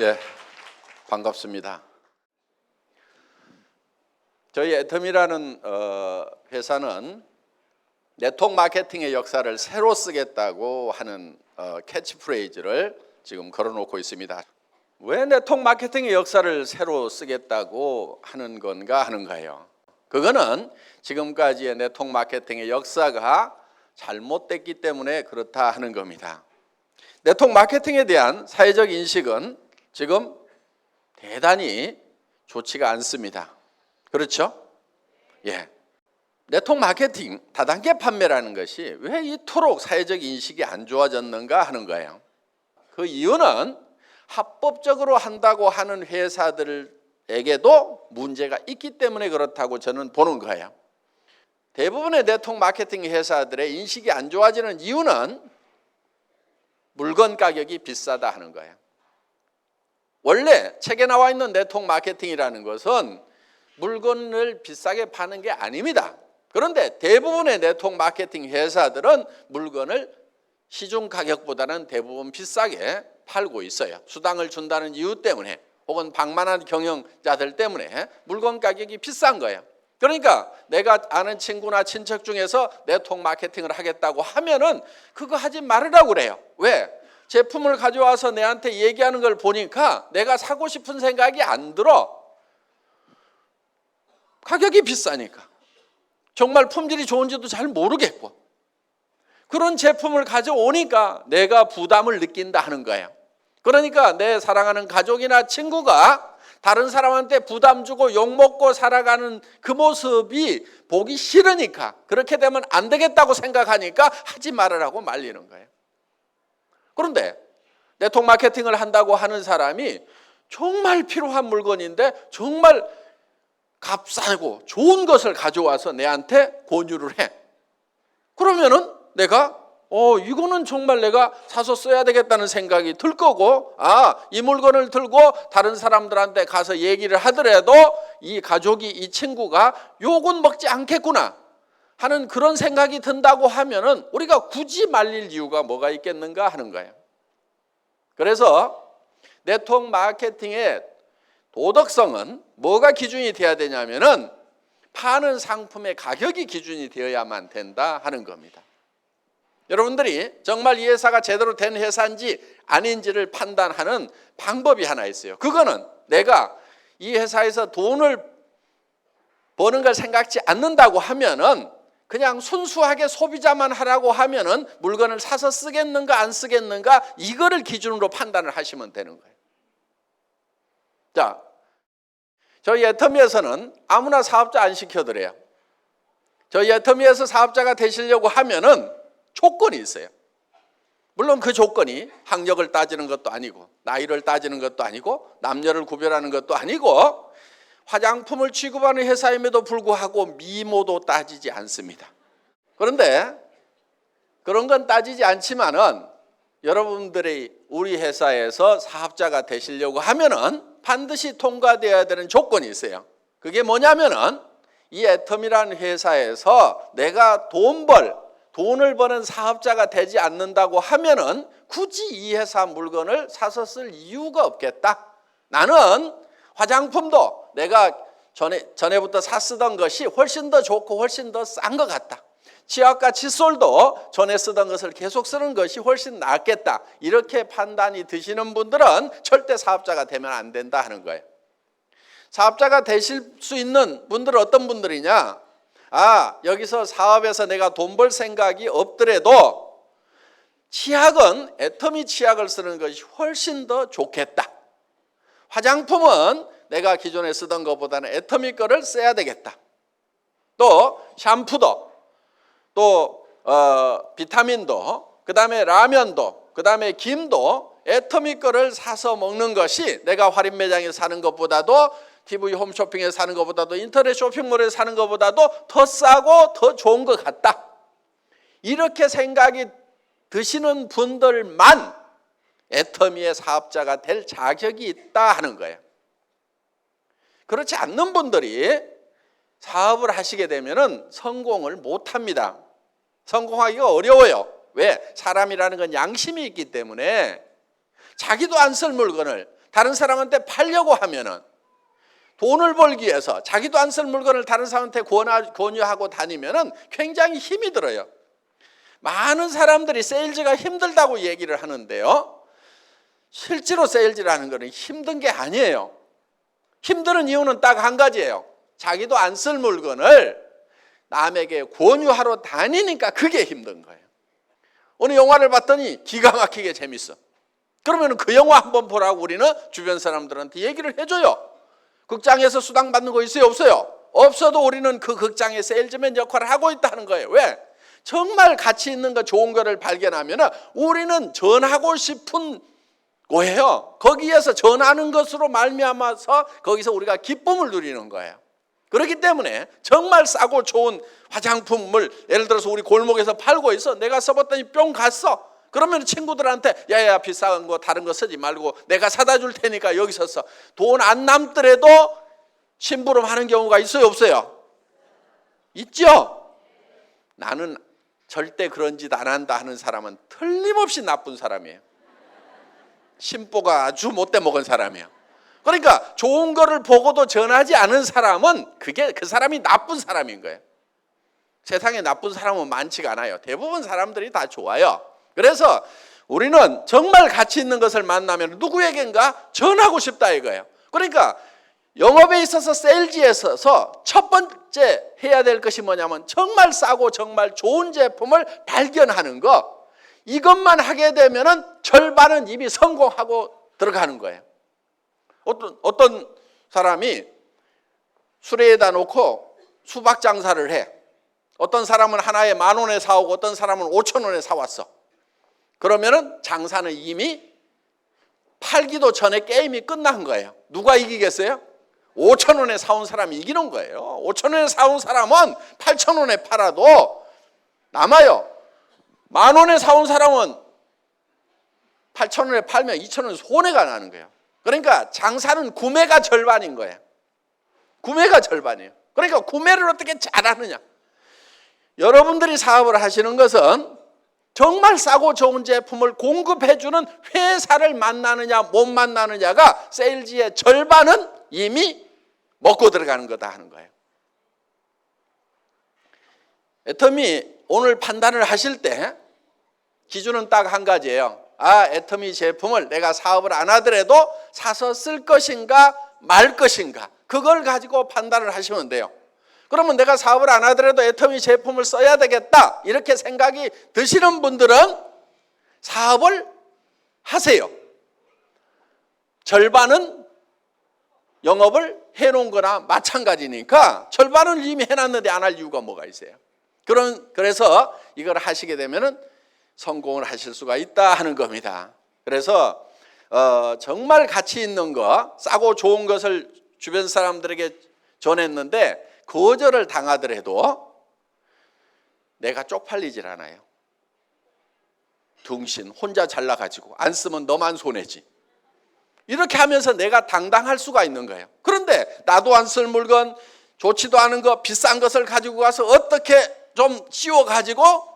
예, 반갑습니다. 저희 애텀이라는 회사는 네트워크 마케팅의 역사를 새로 쓰겠다고 하는 캐치프레이즈를 지금 걸어놓고 있습니다. 왜 네트워크 마케팅의 역사를 새로 쓰겠다고 하는 건가 하는 거예요. 그거는 지금까지의 네트워크 마케팅의 역사가 잘못됐기 때문에 그렇다 하는 겁니다. 네트워크 마케팅에 대한 사회적 인식은 지금 대단히 좋지가 않습니다. 그렇죠? 예. 네트워크 마케팅, 다단계 판매라는 것이 왜 이토록 사회적 인식이 안 좋아졌는가 하는 거예요. 그 이유는 합법적으로 한다고 하는 회사들에게도 문제가 있기 때문에 그렇다고 저는 보는 거예요. 대부분의 네트워크 마케팅 회사들의 인식이 안 좋아지는 이유는 물건 가격이 비싸다 하는 거예요. 원래 책에 나와 있는 네트워크 마케팅이라는 것은 물건을 비싸게 파는 게 아닙니다. 그런데 대부분의 네트워크 마케팅 회사들은 물건을 시중 가격보다는 대부분 비싸게 팔고 있어요. 수당을 준다는 이유 때문에 혹은 방만한 경영자들 때문에 물건 가격이 비싼 거예요. 그러니까 내가 아는 친구나 친척 중에서 네트워크 마케팅을 하겠다고 하면은 그거 하지 말으라고 그래요. 왜? 제품을 가져와서 내한테 얘기하는 걸 보니까 내가 사고 싶은 생각이 안 들어. 가격이 비싸니까. 정말 품질이 좋은지도 잘 모르겠고. 그런 제품을 가져오니까 내가 부담을 느낀다 하는 거예요. 그러니까 내 사랑하는 가족이나 친구가 다른 사람한테 부담 주고 욕먹고 살아가는 그 모습이 보기 싫으니까, 그렇게 되면 안 되겠다고 생각하니까 하지 말으라고 말리는 거예요. 그런데 네트워크 마케팅을 한다고 하는 사람이 정말 필요한 물건인데 정말 값싸고 좋은 것을 가져와서 내한테 권유를 해. 그러면은 내가 이거는 정말 내가 사서 써야 되겠다는 생각이 들 거고, 이 물건을 들고 다른 사람들한테 가서 얘기를 하더라도 이 가족이, 이 친구가 욕은 먹지 않겠구나 하는 그런 생각이 든다고 하면은 우리가 굳이 말릴 이유가 뭐가 있겠는가 하는 거예요. 그래서 네트워크 마케팅의 도덕성은 뭐가 기준이 되어야 되냐면은 파는 상품의 가격이 기준이 되어야만 된다 하는 겁니다. 여러분들이 정말 이 회사가 제대로 된 회사인지 아닌지를 판단하는 방법이 하나 있어요. 그거는 내가 이 회사에서 돈을 버는 걸 생각지 않는다고 하면은 그냥 순수하게 소비자만 하라고 하면은 물건을 사서 쓰겠는가 안 쓰겠는가 이거를 기준으로 판단을 하시면 되는 거예요. 자, 저희 애터미에서는 아무나 사업자 안 시켜드려요. 저희 애터미에서 사업자가 되시려고 하면은 조건이 있어요. 물론 그 조건이 학력을 따지는 것도 아니고 나이를 따지는 것도 아니고 남녀를 구별하는 것도 아니고 화장품을 취급하는 회사임에도 불구하고 미모도 따지지 않습니다. 그런데 그런 건 따지지 않지만은 여러분들이 우리 회사에서 사업자가 되시려고 하면은 반드시 통과되어야 되는 조건이 있어요. 그게 뭐냐면은 이 애텀이라는 회사에서 내가 돈을 버는 사업자가 되지 않는다고 하면은 굳이 이 회사 물건을 사서 쓸 이유가 없겠다. 나는 화장품도 내가 전에부터 쓰던 것이 훨씬 더 좋고 훨씬 더 싼 것 같다. 치약과 칫솔도 전에 쓰던 것을 계속 쓰는 것이 훨씬 낫겠다. 이렇게 판단이 드시는 분들은 절대 사업자가 되면 안 된다 하는 거예요. 사업자가 되실 수 있는 분들은 어떤 분들이냐? 여기서 사업에서 내가 돈 벌 생각이 없더라도 치약은 애터미 치약을 쓰는 것이 훨씬 더 좋겠다. 화장품은 내가 기존에 쓰던 것보다는 애터미 거를 써야 되겠다. 또 샴푸도 또 비타민도 그다음에 라면도 그다음에 김도 애터미 거를 사서 먹는 것이 내가 할인 매장에 사는 것보다도 TV 홈쇼핑에 사는 것보다도 인터넷 쇼핑몰에 사는 것보다도 더 싸고 더 좋은 것 같다. 이렇게 생각이 드시는 분들만 애터미의 사업자가 될 자격이 있다 하는 거예요. 그렇지 않는 분들이 사업을 하시게 되면 성공을 못합니다. 성공하기가 어려워요. 왜? 사람이라는 건 양심이 있기 때문에 자기도 안 쓸 물건을 다른 사람한테 팔려고 하면은 돈을 벌기 위해서 자기도 안 쓸 물건을 다른 사람한테 권유하고 다니면은 굉장히 힘이 들어요. 많은 사람들이 세일즈가 힘들다고 얘기를 하는데요. 실제로 세일즈라는 것은 힘든 게 아니에요. 힘든 이유는 딱 한 가지예요. 자기도 안 쓸 물건을 남에게 권유하러 다니니까 그게 힘든 거예요. 어느 영화를 봤더니 기가 막히게 재밌어. 그러면 그 영화 한번 보라고 우리는 주변 사람들한테 얘기를 해줘요. 극장에서 수당 받는 거 있어요? 없어요? 없어도 우리는 그 극장의 세일즈맨 역할을 하고 있다는 거예요. 왜? 정말 가치 있는 거 좋은 거를 발견하면 우리는 전하고 싶은 거예요. 거기에서 전하는 것으로 말미암아서 거기서 우리가 기쁨을 누리는 거예요. 그렇기 때문에 정말 싸고 좋은 화장품을 예를 들어서 우리 골목에서 팔고 있어. 내가 써봤더니 뿅 갔어. 그러면 친구들한테 야야 비싼 거 다른 거 쓰지 말고 내가 사다 줄 테니까 여기서 써. 돈 안 남더라도 심부름하는 경우가 있어요? 없어요? 있죠? 나는 절대 그런 짓 안 한다 하는 사람은 틀림없이 나쁜 사람이에요. 심보가 아주 못돼 먹은 사람이에요. 그러니까 좋은 거를 보고도 전하지 않은 사람은 그게 그 사람이 나쁜 사람인 거예요. 세상에 나쁜 사람은 많지가 않아요. 대부분 사람들이 다 좋아요. 그래서 우리는 정말 가치 있는 것을 만나면 누구에겐가 전하고 싶다 이거예요. 그러니까 영업에 있어서 세일즈에 있어서 첫 번째 해야 될 것이 뭐냐면 정말 싸고 정말 좋은 제품을 발견하는 거. 이것만 하게 되면은 절반은 이미 성공하고 들어가는 거예요. 어떤 사람이 수레에다 놓고 수박 장사를 해. 어떤 사람은 하나에 10,000원에 사오고 어떤 사람은 5,000원에 사왔어. 그러면은 장사는 이미 팔기도 전에 게임이 끝난 거예요. 누가 이기겠어요? 5,000원에 사온 사람이 이기는 거예요. 5,000원에 사온 사람은 8,000원에 팔아도 남아요. 10,000원에 사온 사람은 8,000원에 팔면 2,000원 손해가 나는 거예요. 그러니까 장사는 구매가 절반인 거예요. 구매가 절반이에요. 그러니까 구매를 어떻게 잘하느냐. 여러분들이 사업을 하시는 것은 정말 싸고 좋은 제품을 공급해주는 회사를 만나느냐 못 만나느냐가 세일즈의 절반은 이미 먹고 들어가는 거다 하는 거예요. 애터미 오늘 판단을 하실 때 기준은 딱 한 가지예요. 애터미 제품을 내가 사업을 안 하더라도 사서 쓸 것인가 말 것인가 그걸 가지고 판단을 하시면 돼요. 그러면 내가 사업을 안 하더라도 애터미 제품을 써야 되겠다 이렇게 생각이 드시는 분들은 사업을 하세요. 절반은 영업을 해놓은 거나 마찬가지니까 절반은 이미 해놨는데 안 할 이유가 뭐가 있어요. 그래서 이걸 하시게 되면은 성공을 하실 수가 있다 하는 겁니다. 그래서 정말 가치 있는 거, 싸고 좋은 것을 주변 사람들에게 전했는데 거절을 당하더라도 내가 쪽팔리질 않아요. 둥신 혼자 잘나가지고 안 쓰면 너만 손해지. 이렇게 하면서 내가 당당할 수가 있는 거예요. 그런데 나도 안 쓸 물건, 좋지도 않은 거, 비싼 것을 가지고 가서 어떻게 좀 씌워가지고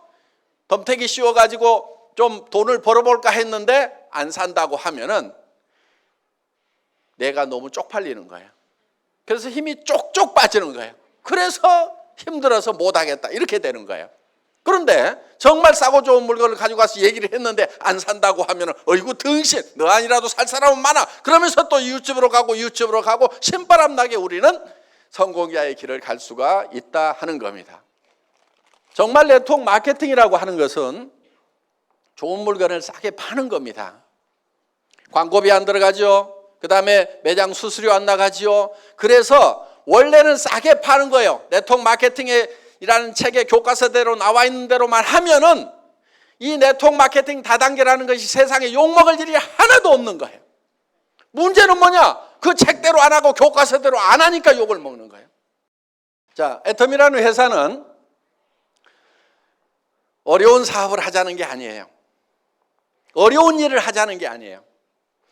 덤태기 씌워가지고 좀 돈을 벌어볼까 했는데 안 산다고 하면은 내가 너무 쪽팔리는 거예요. 그래서 힘이 쪽쪽 빠지는 거예요. 그래서 힘들어서 못하겠다 이렇게 되는 거예요. 그런데 정말 싸고 좋은 물건을 가지고 가서 얘기를 했는데 안 산다고 하면은 어이구 등신 너 아니라도 살 사람은 많아. 그러면서 또 이웃집으로 가고 신바람 나게 우리는 성공자의 길을 갈 수가 있다 하는 겁니다. 정말 네트워크 마케팅이라고 하는 것은 좋은 물건을 싸게 파는 겁니다. 광고비 안 들어가죠. 그 다음에 매장 수수료 안 나가지요. 그래서 원래는 싸게 파는 거예요. 네트워크 마케팅이라는 책의 교과서대로 나와 있는 대로만 하면은 이 네트워크 마케팅 다단계라는 것이 세상에 욕먹을 일이 하나도 없는 거예요. 문제는 뭐냐? 그 책대로 안 하고 교과서대로 안 하니까 욕을 먹는 거예요. 자, 애텀이라는 회사는 어려운 사업을 하자는 게 아니에요. 어려운 일을 하자는 게 아니에요.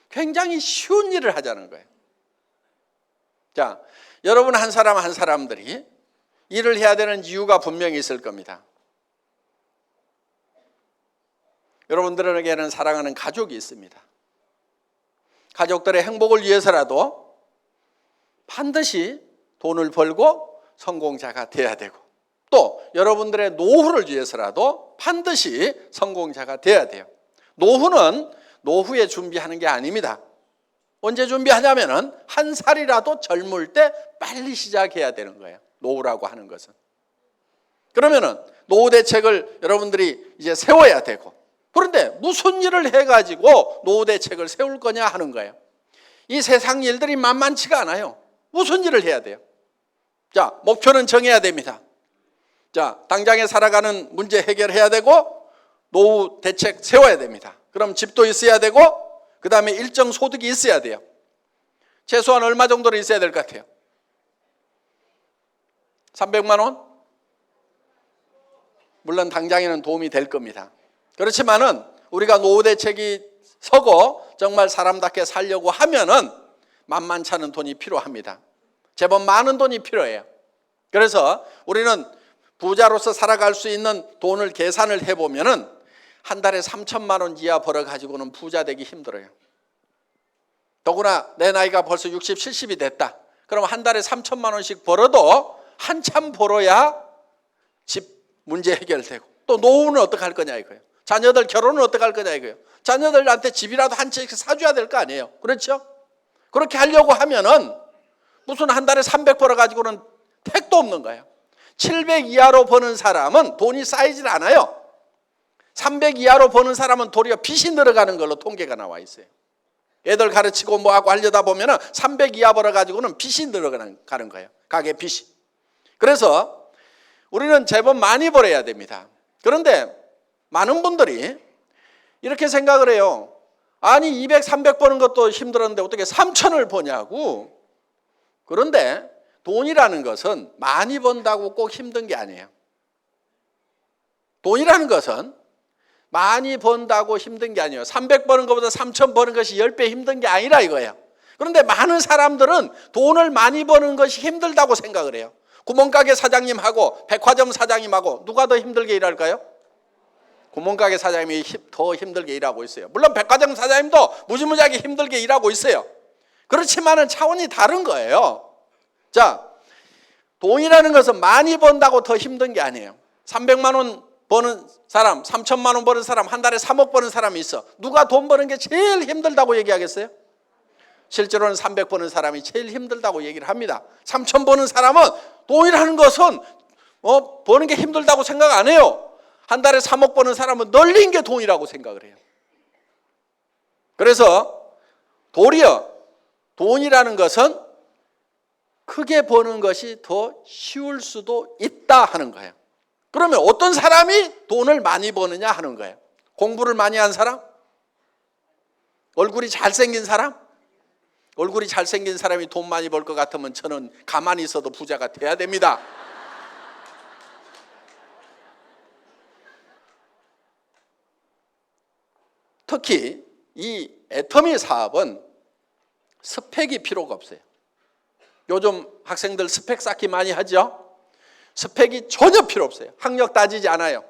굉장히 쉬운 일을 하자는 거예요. 자, 여러분 한 사람 한 사람들이 일을 해야 되는 이유가 분명히 있을 겁니다. 여러분들에게는 사랑하는 가족이 있습니다. 가족들의 행복을 위해서라도 반드시 돈을 벌고 성공자가 돼야 되고, 또 여러분들의 노후를 위해서라도 반드시 성공자가 돼야 돼요. 노후는 노후에 준비하는 게 아닙니다. 언제 준비하냐면은 한 살이라도 젊을 때 빨리 시작해야 되는 거예요. 노후라고 하는 것은. 그러면은 노후 대책을 여러분들이 이제 세워야 되고, 그런데 무슨 일을 해가지고 노후 대책을 세울 거냐 하는 거예요. 이 세상 일들이 만만치가 않아요. 무슨 일을 해야 돼요? 자, 목표는 정해야 됩니다. 자, 당장에 살아가는 문제 해결해야 되고, 노후 대책 세워야 됩니다. 그럼 집도 있어야 되고, 그 다음에 일정 소득이 있어야 돼요. 최소한 얼마 정도는 있어야 될 것 같아요? 300만 원? 물론 당장에는 도움이 될 겁니다. 그렇지만은 우리가 노후 대책이 서고 정말 사람답게 살려고 하면은 만만치 않은 돈이 필요합니다. 제법 많은 돈이 필요해요. 그래서 우리는 부자로서 살아갈 수 있는 돈을 계산을 해보면은 한 달에 3천만 원 이하 벌어가지고는 부자 되기 힘들어요. 더구나 내 나이가 벌써 60, 70이 됐다. 그럼 한 달에 3천만 원씩 벌어도 한참 벌어야 집 문제 해결되고, 또 노후는 어떻게 할 거냐 이거예요. 자녀들 결혼은 어떻게 할 거냐 이거예요. 자녀들한테 집이라도 한 채씩 사줘야 될 거 아니에요. 그렇죠? 그렇게 하려고 하면은 무슨 한 달에 300 벌어가지고는 택도 없는 거예요. 700 이하로 버는 사람은 돈이 쌓이질 않아요. 300 이하로 버는 사람은 도리어 빚이 늘어가는 걸로 통계가 나와 있어요. 애들 가르치고 뭐하고 하려다 보면은 300 이하 벌어가지고는 빚이 늘어가는 거예요. 가계 빚이. 그래서 우리는 제법 많이 벌어야 됩니다. 그런데 많은 분들이 이렇게 생각을 해요. 아니 200, 300 버는 것도 힘들었는데 어떻게 3천을 버냐고. 그런데 돈이라는 것은 많이 번다고 꼭 힘든 게 아니에요. 돈이라는 것은 많이 번다고 힘든 게 아니에요. 300 버는 것보다 3천 버는 것이 10배 힘든 게 아니라 이거예요. 그런데 많은 사람들은 돈을 많이 버는 것이 힘들다고 생각을 해요. 구멍가게 사장님하고 백화점 사장님하고 누가 더 힘들게 일할까요? 구멍가게 사장님이 더 힘들게 일하고 있어요. 물론 백화점 사장님도 무지무지하게 힘들게 일하고 있어요. 그렇지만은 차원이 다른 거예요. 자, 돈이라는 것은 많이 번다고 더 힘든 게 아니에요. 300만 원 버는 사람, 3천만 원 버는 사람, 한 달에 3억 버는 사람이 있어. 누가 돈 버는 게 제일 힘들다고 얘기하겠어요? 실제로는 300 버는 사람이 제일 힘들다고 얘기를 합니다. 3천 버는 사람은 돈이라는 것은 버는 게 힘들다고 생각 안 해요. 한 달에 3억 버는 사람은 널린 게 돈이라고 생각을 해요. 그래서 도리어 돈이라는 것은 크게 버는 것이 더 쉬울 수도 있다 하는 거예요. 그러면 어떤 사람이 돈을 많이 버느냐 하는 거예요. 공부를 많이 한 사람? 얼굴이 잘생긴 사람? 얼굴이 잘생긴 사람이 돈 많이 벌 것 같으면 저는 가만히 있어도 부자가 돼야 됩니다. 특히 이 애터미 사업은 스펙이 필요가 없어요. 요즘 학생들 스펙 쌓기 많이 하죠? 스펙이 전혀 필요 없어요. 학력 따지지 않아요.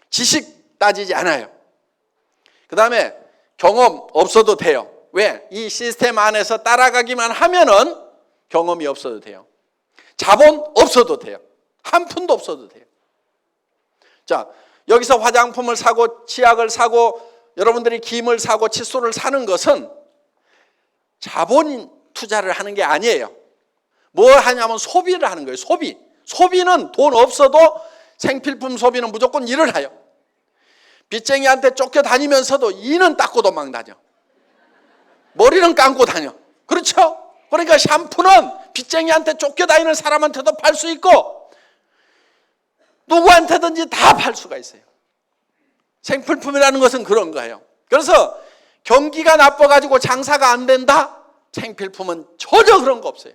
지식 따지지 않아요. 그 다음에 경험 없어도 돼요. 왜? 이 시스템 안에서 따라가기만 하면은 경험이 없어도 돼요. 자본 없어도 돼요. 한 푼도 없어도 돼요. 자, 여기서 화장품을 사고 치약을 사고 여러분들이 김을 사고 칫솔을 사는 것은 자본 투자를 하는 게 아니에요. 뭘 하냐면 소비를 하는 거예요. 소비는 돈 없어도 생필품 소비는 무조건 일을 해요. 빚쟁이한테 쫓겨다니면서도 이는 닦고 도망 다녀. 머리는 감고 다녀. 그렇죠? 그러니까 샴푸는 빚쟁이한테 쫓겨다니는 사람한테도 팔 수 있고 누구한테든지 다 팔 수가 있어요. 생필품이라는 것은 그런 거예요. 그래서 경기가 나빠가지고 장사가 안 된다? 생필품은 전혀 그런 거 없어요.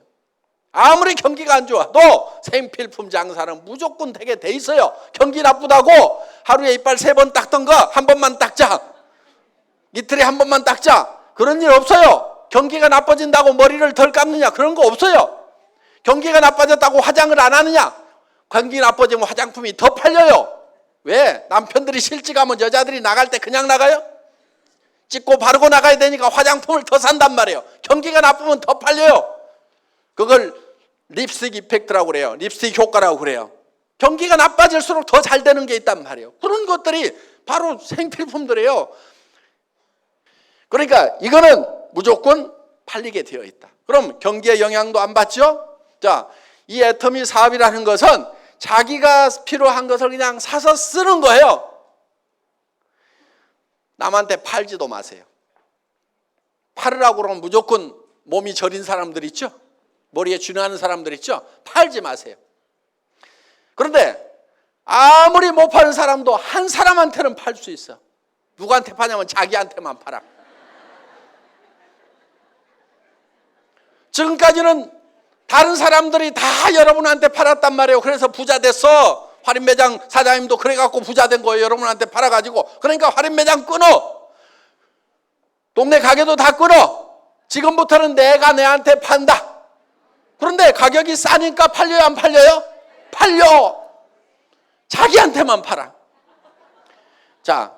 아무리 경기가 안 좋아도 생필품 장사는 무조건 되게 돼 있어요. 경기 나쁘다고 하루에 이빨 3번 닦던 거 한 번만 닦자. 이틀에 한 번만 닦자. 그런 일 없어요. 경기가 나빠진다고 머리를 덜 감느냐? 그런 거 없어요. 경기가 나빠졌다고 화장을 안 하느냐? 경기 나빠지면 화장품이 더 팔려요. 왜? 남편들이 실직하면 여자들이 나갈 때 그냥 나가요? 찍고 바르고 나가야 되니까 화장품을 더 산단 말이에요. 경기가 나쁘면 더 팔려요. 그걸 립스틱 이펙트라고 그래요. 립스틱 효과라고 그래요. 경기가 나빠질수록 더 잘 되는 게 있단 말이에요. 그런 것들이 바로 생필품들이에요. 그러니까 이거는 무조건 팔리게 되어 있다. 그럼 경기에 영향도 안 받죠? 자, 이 애터미 사업이라는 것은 자기가 필요한 것을 그냥 사서 쓰는 거예요. 남한테 팔지도 마세요. 팔으라고 그러면 무조건 몸이 저린 사람들 있죠? 머리에 쥐나는 사람들 있죠? 팔지 마세요. 그런데 아무리 못 파는 사람도 한 사람한테는 팔 수 있어. 누구한테 파냐면 자기한테만 팔아. 지금까지는 다른 사람들이 다 여러분한테 팔았단 말이에요. 그래서 부자 됐어. 할인매장 사장님도 그래갖고 부자 된 거예요. 여러분한테 팔아가지고. 그러니까 할인매장 끊어. 동네 가게도 다 끊어. 지금부터는 내가 내한테 판다. 그런데 가격이 싸니까 팔려요, 안 팔려요? 팔려. 자기한테만 팔아. 자,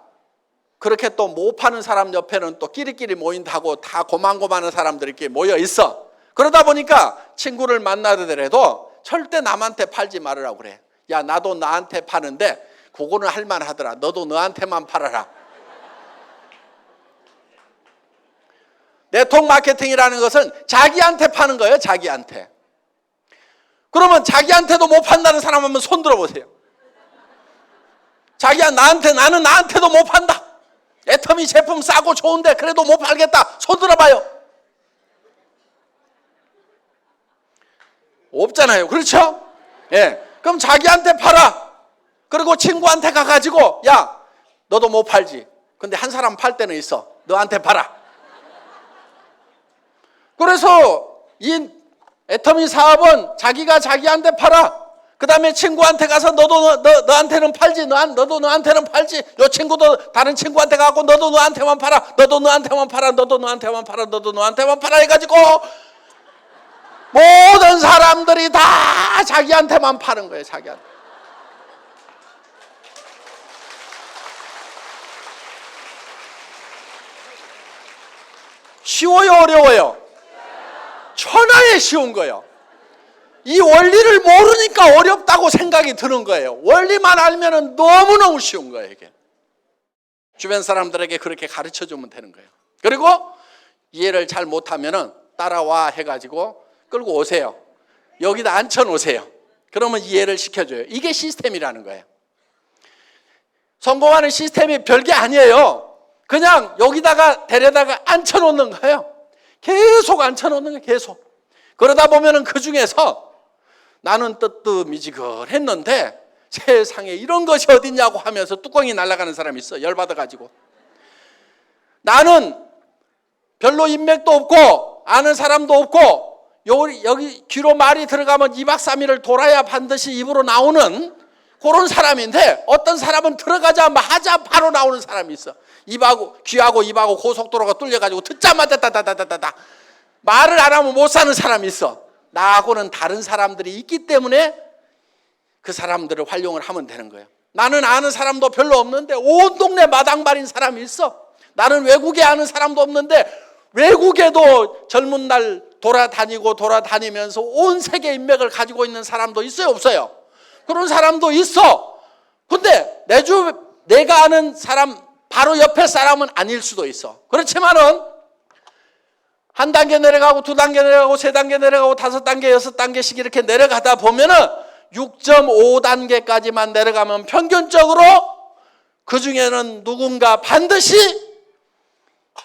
그렇게 또 못 파는 사람 옆에는 또 끼리끼리 모인다고 다 고만고만한 사람들이 이렇게 모여 있어. 그러다 보니까 친구를 만나더라도 절대 남한테 팔지 말으라고 그래. 야, 나도 나한테 파는데 그거는 할만하더라. 너도 너한테만 팔아라. 네트워크 마케팅이라는 것은 자기한테 파는 거예요. 자기한테. 그러면 자기한테도 못 판다는 사람 한번 손 들어보세요. 자기야, 나는 나한테도 못 판다. 애터미 제품 싸고 좋은데 그래도 못 팔겠다. 손 들어봐요. 없잖아요. 그렇죠? 예. 그럼 자기한테 팔아. 그리고 친구한테 가가지고, 야, 너도 못 팔지. 근데 한 사람 팔 때는 있어. 너한테 팔아. 그래서 이 애터미 사업은 자기가 자기한테 팔아. 그 다음에 친구한테 가서 너한테는 팔지. 너도 너한테는 팔지. 요 친구도 다른 친구한테 가고 너도 너한테만 팔아. 너도 너한테만 팔아. 너도 너한테만 팔아. 너도 너한테만 팔아 해가지고 모든 사람들이 다 자기한테만 파는 거예요. 자기한테. 쉬워요, 어려워요? 천하에 쉬운 거예요. 이 원리를 모르니까 어렵다고 생각이 드는 거예요. 원리만 알면 너무너무 쉬운 거예요, 이게. 주변 사람들에게 그렇게 가르쳐 주면 되는 거예요. 그리고 이해를 잘 못하면 따라와 해가지고 끌고 오세요. 여기다 앉혀 놓으세요. 그러면 이해를 시켜줘요. 이게 시스템이라는 거예요. 성공하는 시스템이 별게 아니에요. 그냥 여기다가 데려다가 앉혀 놓는 거예요. 계속 앉혀 놓는 거예요. 계속. 그러다 보면은 그 중에서 나는 뜨뜻미지근했는데 세상에 이런 것이 어딨냐고 하면서 뚜껑이 날아가는 사람이 있어. 열받아가지고. 나는 별로 인맥도 없고 아는 사람도 없고 여기 귀로 말이 들어가면 2박 3일을 돌아야 반드시 입으로 나오는 그런 사람인데 어떤 사람은 들어가자마자 바로 나오는 사람이 있어. 귀하고 입하고 고속도로가 뚫려가지고 듣자마자 다다다다다 말을 안 하면 못 사는 사람이 있어. 나하고는 다른 사람들이 있기 때문에 그 사람들을 활용을 하면 되는 거예요. 나는 아는 사람도 별로 없는데 온 동네 마당발인 사람이 있어. 나는 외국에 아는 사람도 없는데 외국에도 젊은 날 돌아다니면서 온 세계 인맥을 가지고 있는 사람도 있어요, 없어요? 그런 사람도 있어. 근데 내가 아는 사람 바로 옆에 사람은 아닐 수도 있어. 그렇지만은 한 단계 내려가고 두 단계 내려가고 세 단계 내려가고 다섯 단계 여섯 단계씩 이렇게 내려가다 보면은 6.5단계까지만 내려가면 평균적으로 그 중에는 누군가 반드시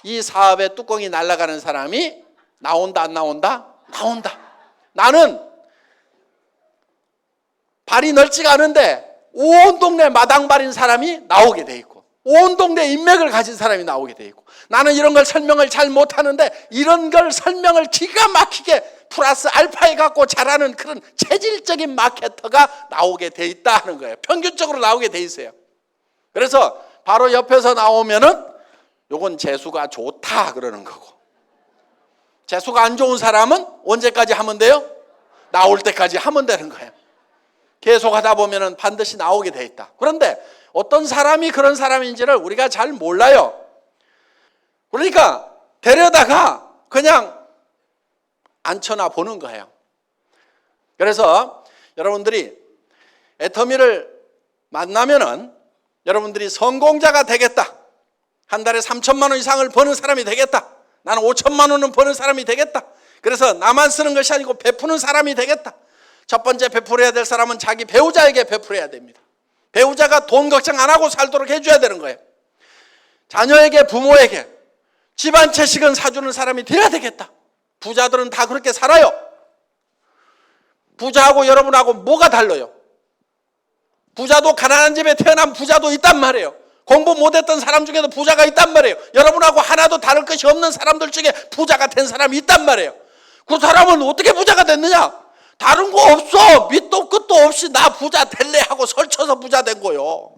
이 사업의 뚜껑이 날아가는 사람이 나온다, 안 나온다? 나온다. 나는 발이 넓지가 않은데 온 동네 마당발인 사람이 나오게 돼 있고 온 동네 인맥을 가진 사람이 나오게 돼 있고 나는 이런 걸 설명을 잘 못하는데 이런 걸 설명을 기가 막히게 플러스 알파에 갖고 잘하는 그런 체질적인 마케터가 나오게 돼 있다 하는 거예요. 평균적으로 나오게 돼 있어요. 그래서 바로 옆에서 나오면은 요건 재수가 좋다 그러는 거고 재수가 안 좋은 사람은 언제까지 하면 돼요? 나올 때까지 하면 되는 거예요. 계속 하다 보면은 반드시 나오게 돼 있다. 그런데 어떤 사람이 그런 사람인지를 우리가 잘 몰라요. 그러니까 데려다가 그냥 앉혀놔 보는 거예요. 그래서 여러분들이 애터미를 만나면은 여러분들이 성공자가 되겠다. 한 달에 3천만 원 이상을 버는 사람이 되겠다. 나는 5천만 원은 버는 사람이 되겠다. 그래서 나만 쓰는 것이 아니고 베푸는 사람이 되겠다. 첫 번째 베풀어야 될 사람은 자기 배우자에게 베풀어야 됩니다. 배우자가 돈 걱정 안 하고 살도록 해줘야 되는 거예요. 자녀에게, 부모에게 집 한 채씩은 사주는 사람이 되어야 되겠다. 부자들은 다 그렇게 살아요. 부자하고 여러분하고 뭐가 달라요? 부자도 가난한 집에 태어난 부자도 있단 말이에요. 공부 못했던 사람 중에도 부자가 있단 말이에요. 여러분하고 하나도 다를 것이 없는 사람들 중에 부자가 된 사람이 있단 말이에요. 그 사람은 어떻게 부자가 됐느냐? 다른 거 없어. 밑도 끝도 없이 나 부자 될래 하고 설쳐서 부자 된 거요.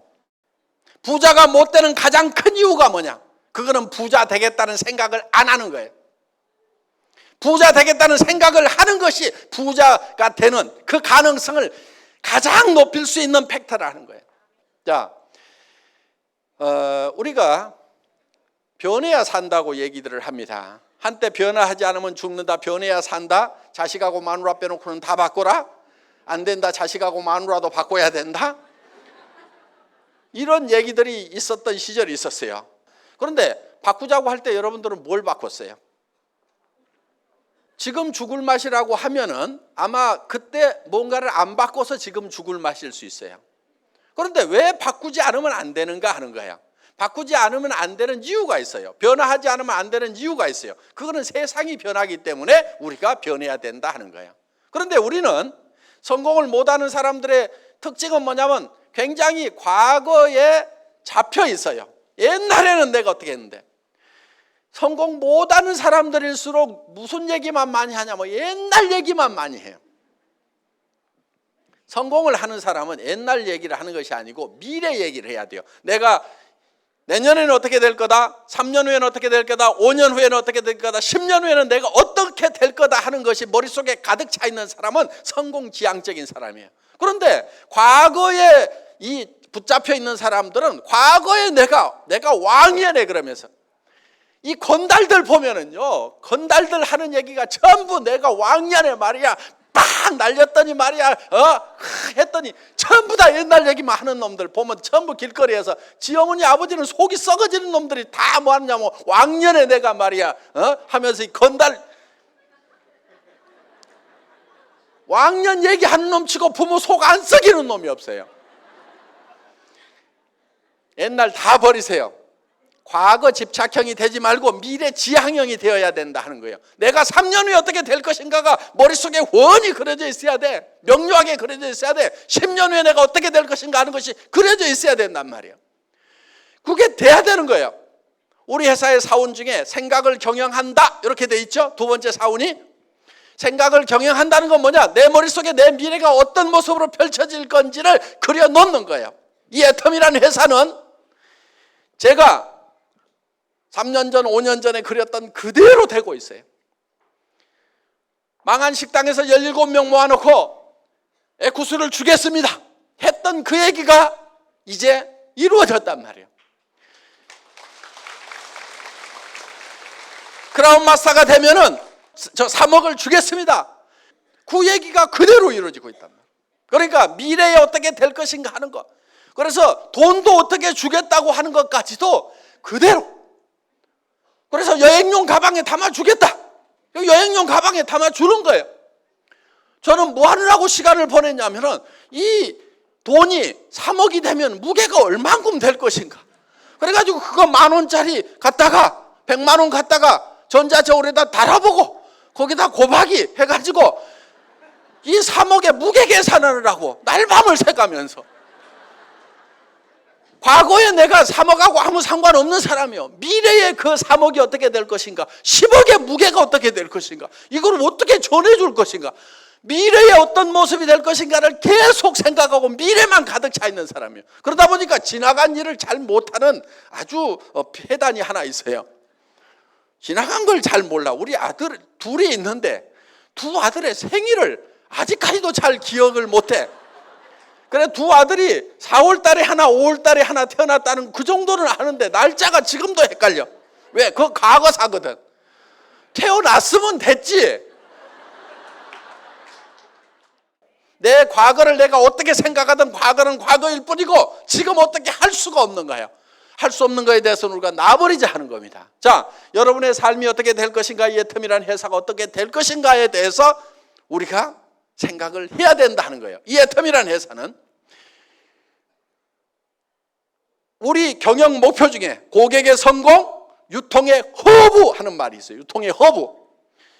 부자가 못 되는 가장 큰 이유가 뭐냐? 그거는 부자 되겠다는 생각을 안 하는 거예요. 부자 되겠다는 생각을 하는 것이 부자가 되는 그 가능성을 가장 높일 수 있는 팩터라는 거예요. 자, 우리가 변해야 산다고 얘기들을 합니다. 한때 변화하지 않으면 죽는다, 변해야 산다, 자식하고 마누라 빼놓고는 다 바꿔라, 안 된다, 자식하고 마누라도 바꿔야 된다, 이런 얘기들이 있었던 시절이 있었어요. 그런데 바꾸자고 할 때 여러분들은 뭘 바꿨어요? 지금 죽을 맛이라고 하면은 아마 그때 뭔가를 안 바꿔서 지금 죽을 맛일 수 있어요. 그런데 왜 바꾸지 않으면 안 되는가 하는 거예요. 바꾸지 않으면 안 되는 이유가 있어요. 변화하지 않으면 안 되는 이유가 있어요. 그거는 세상이 변하기 때문에 우리가 변해야 된다 하는 거예요. 그런데 우리는 성공을 못하는 사람들의 특징은 뭐냐면 굉장히 과거에 잡혀 있어요. 옛날에는 내가 어떻게 했는데, 성공 못하는 사람들일수록 무슨 얘기만 많이 하냐면 옛날 얘기만 많이 해요. 성공을 하는 사람은 옛날 얘기를 하는 것이 아니고 미래 얘기를 해야 돼요. 내가 내년에는 어떻게 될 거다, 3년 후에는 어떻게 될 거다, 5년 후에는 어떻게 될 거다, 10년 후에는 내가 어떻게 될 거다 하는 것이 머릿속에 가득 차 있는 사람은 성공지향적인 사람이에요. 그런데 과거에 이 붙잡혀 있는 사람들은 과거에 내가 왕이네 그러면서 이 건달들 보면은요, 건달들 하는 얘기가 전부 내가 왕년에 말이야, 빡 날렸더니 말이야, 했더니 전부 다 옛날 얘기만 하는 놈들 보면 전부 길거리에서 지 어머니 아버지는 속이 썩어지는 놈들이 다 뭐 하느냐면 왕년에 내가 말이야, 하면서 이 건달 왕년 얘기하는 놈 치고 부모 속 안 썩이는 놈이 없어요. 옛날 다 버리세요. 과거 집착형이 되지 말고 미래 지향형이 되어야 된다 하는 거예요. 내가 3년 후에 어떻게 될 것인가가 머릿속에 훤히 그려져 있어야 돼. 명료하게 그려져 있어야 돼. 10년 후에 내가 어떻게 될 것인가 하는 것이 그려져 있어야 된단 말이에요. 그게 돼야 되는 거예요. 우리 회사의 사원 중에 생각을 경영한다 이렇게 돼 있죠. 두 번째 사원이 생각을 경영한다는 건 뭐냐? 내 머릿속에 내 미래가 어떤 모습으로 펼쳐질 건지를 그려놓는 거예요. 이 애텀이라는 회사는 제가 3년 전, 5년 전에 그렸던 그대로 되고 있어요. 망한 식당에서 17명 모아놓고 에쿠스를 주겠습니다 했던 그 얘기가 이제 이루어졌단 말이에요. 크라운 마스터가 되면은 저 3억을 주겠습니다. 그 얘기가 그대로 이루어지고 있단 말이에요. 그러니까 미래에 어떻게 될 것인가 하는 것, 그래서 돈도 어떻게 주겠다고 하는 것까지도 그대로. 그래서 여행용 가방에 담아주겠다. 여행용 가방에 담아주는 거예요. 저는 뭐 하느라고 시간을 보냈냐면은 이 돈이 3억이 되면 무게가 얼만큼 될 것인가. 그래가지고 그거 10,000원짜리 갖다가 100만 원 갖다가 전자저울에다 달아보고 거기다 곱하기 해가지고 이 3억의 무게 계산을 하고 날밤을 새가면서, 과거에 내가 3억하고 아무 상관없는 사람이요, 미래에 그 3억이 어떻게 될 것인가, 10억의 무게가 어떻게 될 것인가, 이걸 어떻게 전해줄 것인가, 미래에 어떤 모습이 될 것인가를 계속 생각하고 미래만 가득 차 있는 사람이에요. 그러다 보니까 지나간 일을 잘 못하는 아주 폐단이 하나 있어요. 지나간 걸 잘 몰라. 우리 아들 둘이 있는데 두 아들의 생일을 아직까지도 잘 기억을 못해. 그래, 두 아들이 4월 달에 하나 5월 달에 하나 태어났다는 그 정도는 아는데 날짜가 지금도 헷갈려. 왜? 그거 과거사거든. 태어났으면 됐지. 내 과거를 내가 어떻게 생각하든 과거는 과거일 뿐이고 지금 어떻게 할 수가 없는 거예요. 할 수 없는 거에 대해서는 우리가 놔버리자 하는 겁니다. 자, 여러분의 삶이 어떻게 될 것인가, 이 애텀이라는 회사가 어떻게 될 것인가에 대해서 우리가 생각을 해야 된다 하는 거예요. 이 애텀이라는 회사는 우리 경영 목표 중에 고객의 성공, 유통의 허브 하는 말이 있어요. 유통의 허브.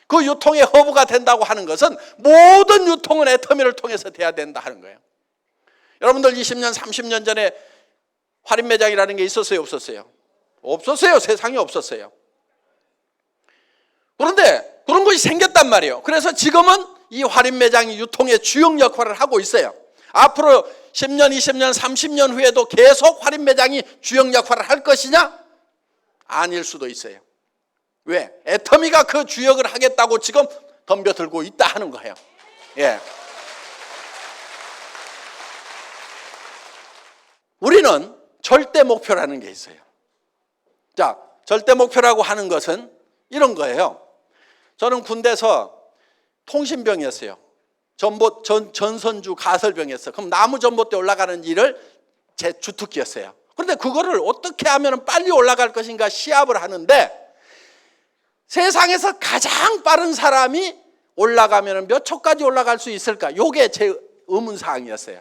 그 유통의 허브가 된다고 하는 것은 모든 유통은 애터미를 통해서 돼야 된다 하는 거예요. 여러분들 20년, 30년 전에 할인 매장이라는 게 있었어요, 없었어요? 없었어요. 세상에 없었어요. 그런데 그런 것이 생겼단 말이에요. 그래서 지금은 이 할인 매장이 유통의 주역 역할을 하고 있어요. 앞으로 10년, 20년, 30년 후에도 계속 할인 매장이 주역 역할을 할 것이냐? 아닐 수도 있어요. 왜? 애터미가 그 주역을 하겠다고 지금 덤벼들고 있다 하는 거예요. 예. 우리는 절대 목표라는 게 있어요. 자, 절대 목표라고 하는 것은 이런 거예요. 저는 군대에서 통신병이었어요. 전선주 가설병이었어요. 그럼 나무 전봇대 올라가는 일을 제 주특기였어요. 그런데 그거를 어떻게 하면 빨리 올라갈 것인가 시합을 하는데 세상에서 가장 빠른 사람이 올라가면 몇 초까지 올라갈 수 있을까? 이게 제 의문사항이었어요.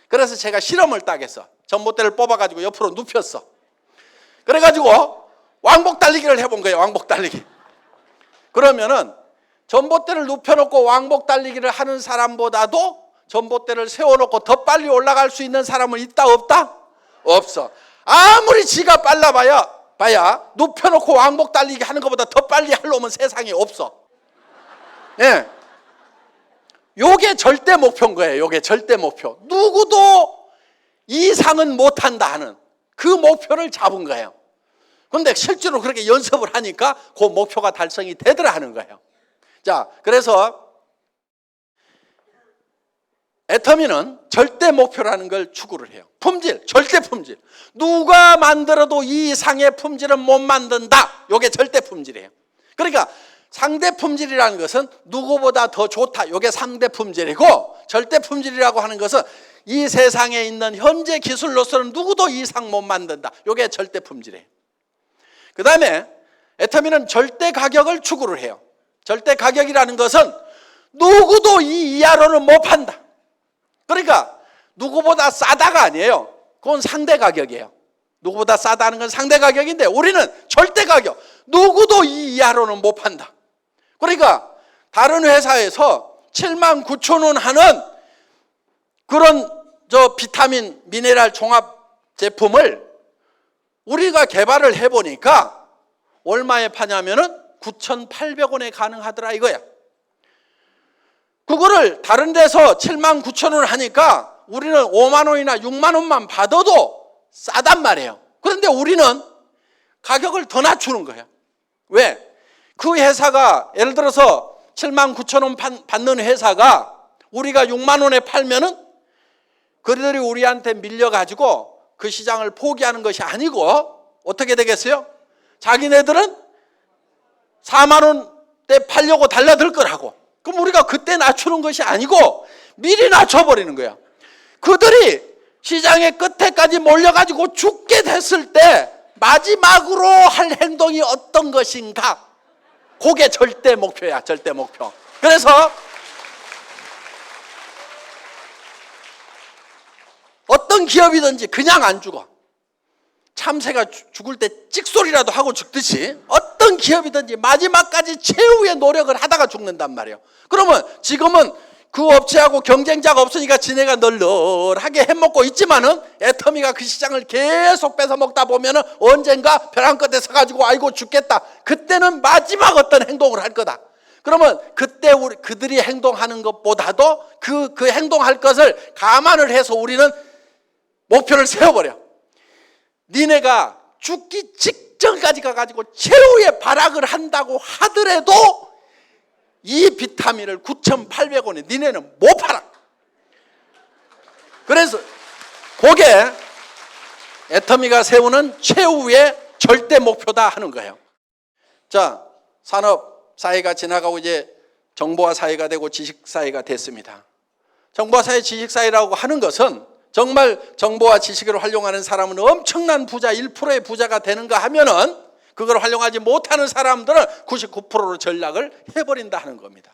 그래서 제가 실험을 딱 했어. 전봇대를 뽑아가지고 옆으로 눕혔어. 그래가지고 왕복 달리기를 해본 거예요. 왕복 달리기. 그러면은 전봇대를 눕혀놓고 왕복 달리기를 하는 사람보다도 전봇대를 세워놓고 더 빨리 올라갈 수 있는 사람은 있다 없다? 없어. 아무리 지가 빨라봐야 눕혀놓고 왕복 달리기 하는 것보다 더 빨리 할 놈은 세상에 없어. 예. 요게 절대 목표인 거예요. 요게 절대 목표. 누구도 이상은 못한다 하는 그 목표를 잡은 거예요. 그런데 실제로 그렇게 연습을 하니까 그 목표가 달성이 되더라 하는 거예요. 자, 그래서 애터미는 절대 목표라는 걸 추구를 해요. 품질, 절대 품질. 누가 만들어도 이 이상의 품질은 못 만든다. 이게 절대 품질이에요. 그러니까 상대 품질이라는 것은 누구보다 더 좋다. 이게 상대 품질이고, 절대 품질이라고 하는 것은 이 세상에 있는 현재 기술로서는 누구도 이상 못 만든다. 이게 절대 품질이에요. 그 다음에 애터미는 절대 가격을 추구를 해요. 절대 가격이라는 것은 누구도 이 이하로는 못 판다. 그러니까 누구보다 싸다가 아니에요. 그건 상대 가격이에요. 누구보다 싸다는 건 상대 가격인데 우리는 절대 가격. 누구도 이 이하로는 못 판다. 그러니까 다른 회사에서 79,000원 하는 그런 비타민 미네랄 종합 제품을 우리가 개발을 해보니까 얼마에 파냐면은 9,800원에 가능하더라 이거야. 그거를 다른 데서 79,000원을 하니까 우리는 5만 원이나 6만 원만 받아도 싸단 말이에요. 그런데 우리는 가격을 더 낮추는 거예요. 왜? 그 회사가 예를 들어서 79,000원 받는 회사가 우리가 6만 원에 팔면은 그들이 우리한테 밀려가지고 그 시장을 포기하는 것이 아니고 어떻게 되겠어요? 자기네들은 4만 원대 팔려고 달라들 거라고. 그럼 우리가 그때 낮추는 것이 아니고 미리 낮춰버리는 거야. 그들이 시장의 끝에까지 몰려가지고 죽게 됐을 때 마지막으로 할 행동이 어떤 것인가? 그게 절대 목표야, 절대 목표. 그래서 어떤 기업이든지 그냥 안 죽어. 참새가 죽을 때 찍소리라도 하고 죽듯이 어떤 기업이든지 마지막까지 최후의 노력을 하다가 죽는단 말이에요. 그러면 지금은 그 업체하고 경쟁자가 없으니까 지네가 널널하게 해먹고 있지만은 애터미가 그 시장을 계속 뺏어먹다 보면은 언젠가 벼랑 끝에 서가지고 아이고 죽겠다. 그때는 마지막 어떤 행동을 할 거다. 그러면 그때 그들이 행동하는 것보다도 그 행동할 것을 감안을 해서 우리는 목표를 세워버려. 니네가 죽기 직전까지 가가지고 최후의 발악을 한다고 하더라도 이 비타민을 9,800원에 니네는 못 팔아. 그래서 그게 애터미가 세우는 최후의 절대 목표다 하는 거예요. 자, 산업 사회가 지나가고 이제 정보화 사회가 되고 지식 사회가 됐습니다. 정보화 사회, 지식 사회라고 하는 것은 정말 정보와 지식을 활용하는 사람은 엄청난 부자, 1%의 부자가 되는가 하면은 그걸 활용하지 못하는 사람들은 99%로 전락을 해버린다 하는 겁니다.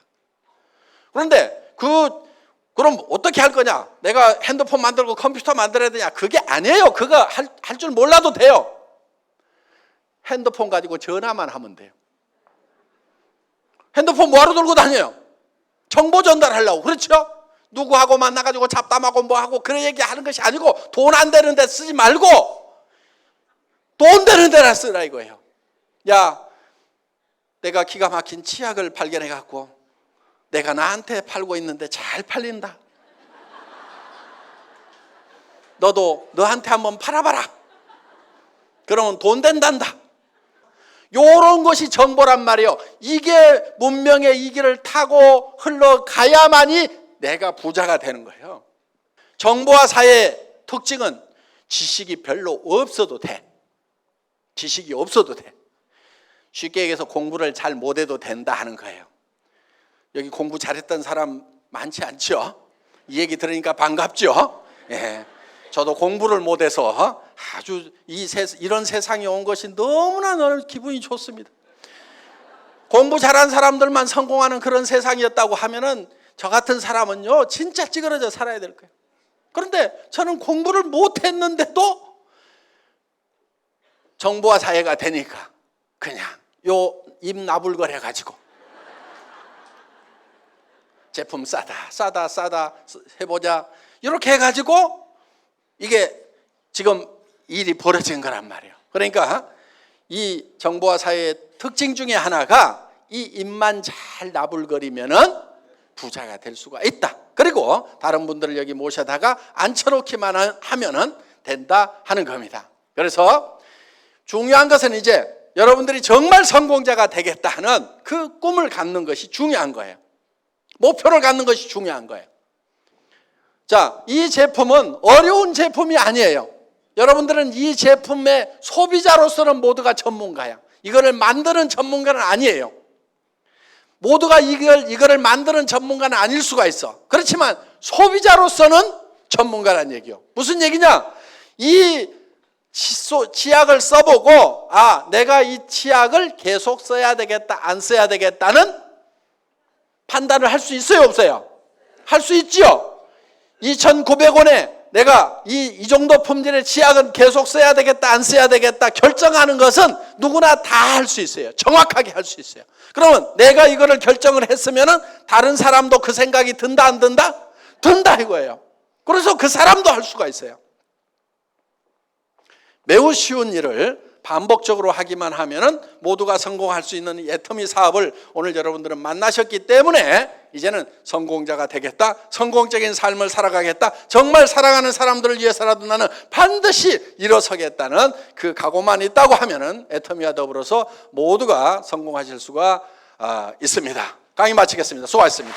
그런데 그럼 어떻게 할 거냐? 내가 핸드폰 만들고 컴퓨터 만들어야 되냐? 그게 아니에요. 그거 할 줄 몰라도 돼요. 핸드폰 가지고 전화만 하면 돼요. 핸드폰 뭐하러 들고 다녀요? 정보 전달하려고. 그렇죠? 누구하고 만나가지고 잡담하고 뭐하고 그런 얘기하는 것이 아니고 돈 안 되는 데 쓰지 말고 돈 되는 데나 쓰라 이거예요. 야, 내가 기가 막힌 치약을 발견해갖고 내가 나한테 팔고 있는데 잘 팔린다. 너도 너한테 한번 팔아봐라. 그러면 돈 된단다. 요런 것이 정보란 말이에요. 이게 문명의 이 길을 타고 흘러가야만이 내가 부자가 되는 거예요. 정보화 사회의 특징은 지식이 별로 없어도 돼. 지식이 없어도 돼. 쉽게 얘기해서 공부를 잘 못해도 된다 하는 거예요. 여기 공부 잘했던 사람 많지 않죠? 이 얘기 들으니까 반갑죠? 예. 저도 공부를 못해서 아주 이런 세상에 온 것이 너무나 기분이 좋습니다. 공부 잘한 사람들만 성공하는 그런 세상이었다고 하면은 저 같은 사람은요 진짜 찌그러져 살아야 될 거예요. 그런데 저는 공부를 못했는데도 정보화 사회가 되니까 그냥 요 입 나불거려 가지고 제품 싸다 해보자 이렇게 해가지고 이게 지금 일이 벌어진 거란 말이에요. 그러니까 이 정보화 사회의 특징 중에 하나가 이 입만 잘 나불거리면은 부자가 될 수가 있다. 그리고 다른 분들을 여기 모셔다가 앉혀놓기만 하면은 된다 하는 겁니다. 그래서 중요한 것은 이제 여러분들이 정말 성공자가 되겠다 하는 그 꿈을 갖는 것이 중요한 거예요. 목표를 갖는 것이 중요한 거예요. 자, 이 제품은 어려운 제품이 아니에요. 여러분들은 이 제품의 소비자로서는 모두가 전문가야. 이거를 만드는 전문가는 아니에요. 모두가 이거를 만드는 전문가는 아닐 수가 있어. 그렇지만 소비자로서는 전문가라는 얘기요. 무슨 얘기냐? 이 치약을 써보고 내가 이 치약을 계속 써야 되겠다, 안 써야 되겠다는 판단을 할 수 있어요, 없어요? 할 수 있죠. 2,900원에 내가 이 정도 품질의 치약은 계속 써야 되겠다, 안 써야 되겠다 결정하는 것은 누구나 다 할 수 있어요. 정확하게 할 수 있어요. 그러면 내가 이거를 결정을 했으면은 다른 사람도 그 생각이 든다, 안 든다? 든다 이거예요. 그래서 그 사람도 할 수가 있어요. 매우 쉬운 일을 반복적으로 하기만 하면은 모두가 성공할 수 있는 애터미 사업을 오늘 여러분들은 만나셨기 때문에 이제는 성공자가 되겠다, 성공적인 삶을 살아가겠다, 정말 사랑하는 사람들을 위해서라도 나는 반드시 일어서겠다는 그 각오만 있다고 하면은 애터미와 더불어서 모두가 성공하실 수가 있습니다. 강의 마치겠습니다. 수고하셨습니다.